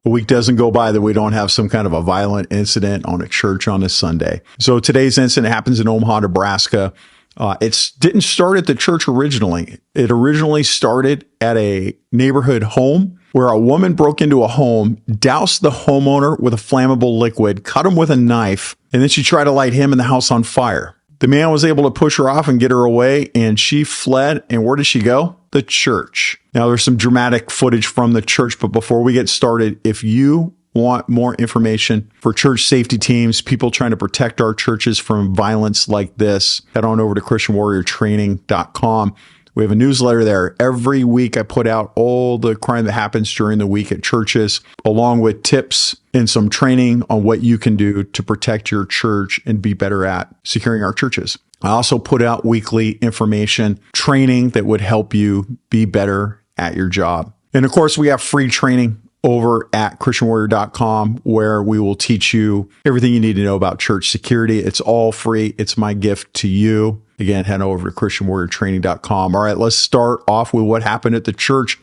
A week doesn't go by that we don't have some kind of a violent incident on a church on a Sunday. So today's incident happens in Omaha, Nebraska. It didn't start at the church originally. It originally started at a neighborhood home where a woman broke into a home, doused the homeowner with a flammable liquid, cut him with a knife, and then she tried to light him and the house on fire. The man was able to push her off and get her away, and she fled. And where did she go? The church. Now, there's some dramatic footage from the church, but before we get started, if you want more information for church safety teams, people trying to protect our churches from violence like this, head on over to christianwarriortraining.com. We have a newsletter there. Every week I put out all the crime that happens during the week at churches, along with tips and some training on what you can do to protect your church and be better at securing our churches. I also put out weekly information, training that would help you be better at your job. And of course, we have free training over at christianwarrior.com where we will teach you everything you need to know about church security. It's all free. It's my gift to you. Again, head over to christianwarriortraining.com. All right, let's start off with what happened at the church.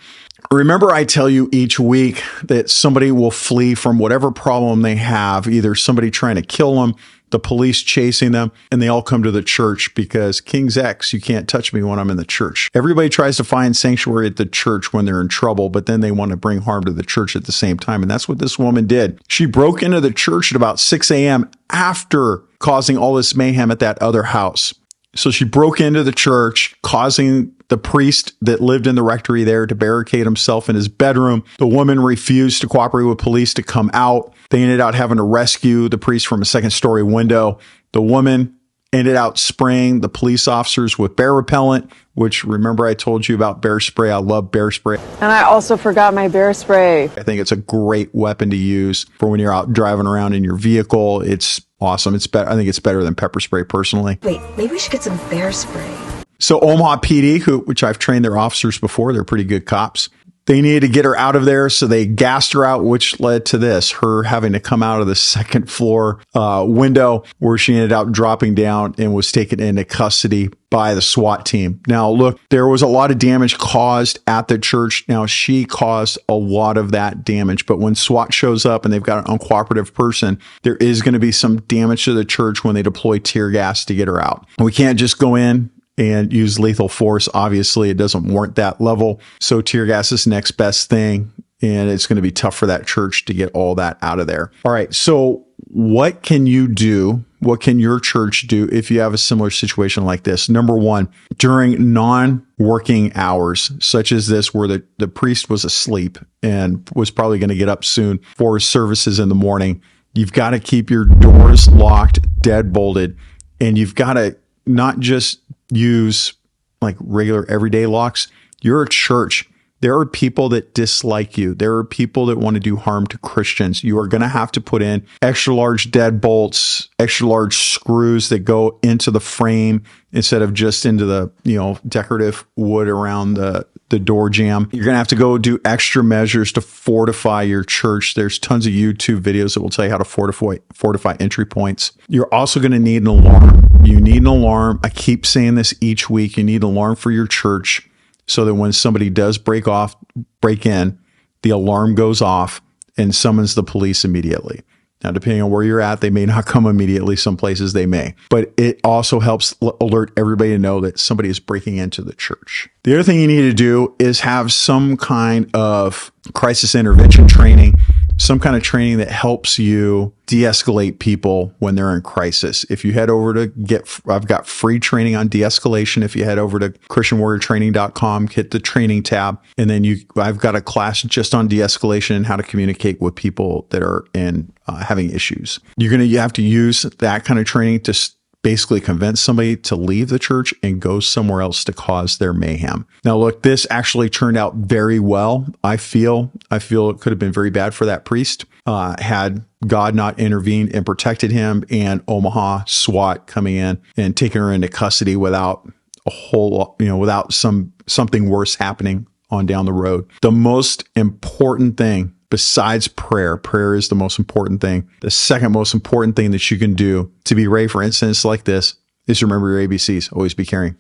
Remember, I tell you each week that somebody will flee from whatever problem they have, either somebody trying to kill them, the police chasing them, and they all come to the church because King's X, you can't touch me when I'm in the church. Everybody tries to find sanctuary at the church when they're in trouble, but then they want to bring harm to the church at the same time. And that's what this woman did. She broke into the church at about 6 a.m. after causing all this mayhem at that other house. So she broke into the church, causing the priest that lived in the rectory there to barricade himself in his bedroom. The woman refused to cooperate with police to come out. They ended up having to rescue the priest from a second-story window. The woman ended up spraying the police officers with bear repellent, which, remember I told you about bear spray. I love bear spray. And I also forgot my bear spray. I think it's a great weapon to use for when you're out driving around in your vehicle. It's awesome. It's better. I think it's better than pepper spray personally. Wait, maybe we should get some bear spray. So Omaha PD, which I've trained their officers before, they're pretty good cops. They needed to get her out of there, so they gassed her out, which led to this, her having to come out of the second floor window where she ended up dropping down and was taken into custody by the SWAT team. Now, look, there was a lot of damage caused at the church. Now, she caused a lot of that damage, but when SWAT shows up and they've got an uncooperative person, there is going to be some damage to the church when they deploy tear gas to get her out. We can't just go in and use lethal force. Obviously, it doesn't warrant that level. So tear gas is the next best thing. And it's going to be tough for that church to get all that out of there. All right. So what can you do? What can your church do if you have a similar situation like this? Number one, during non-working hours, such as this, where the priest was asleep and was probably going to get up soon for his services in the morning, you've got to keep your doors locked, deadbolted, and you've got to not just use like regular everyday locks. You're a church. There are people that dislike you. There are people that want to do harm to Christians. You are going to have to put in extra large deadbolts, extra large screws that go into the frame instead of just into the, decorative wood around the door jamb. You're going to have to go do extra measures to fortify your church. There's tons of YouTube videos that will tell you how to fortify entry points. You're also going to need an alarm. You need an alarm. I keep saying this each week. You need an alarm for your church so that when somebody does break in, the alarm goes off and summons the police immediately. Now, depending on where you're at, they may not come immediately. Some places they may, but it also helps alert everybody to know that somebody is breaking into the church. The other thing you need to do is have some kind of crisis intervention training, some kind of training that helps you de-escalate people when they're in crisis. If you head over to I've got free training on de-escalation. If you head over to christianwarriortraining.com, hit the training tab, and then I've got a class just on de-escalation and how to communicate with people that are in having issues. You have to use that kind of training to basically convince somebody to leave the church and go somewhere else to cause their mayhem. Now, look, this actually turned out very well. I feel it could have been very bad for that priest had God not intervened and protected him, and Omaha SWAT coming in and taking her into custody without without something worse happening on down the road. The most important thing besides prayer is the most important thing. The second most important thing that you can do to be ready for incidents like this is remember your ABCs. Always be caring.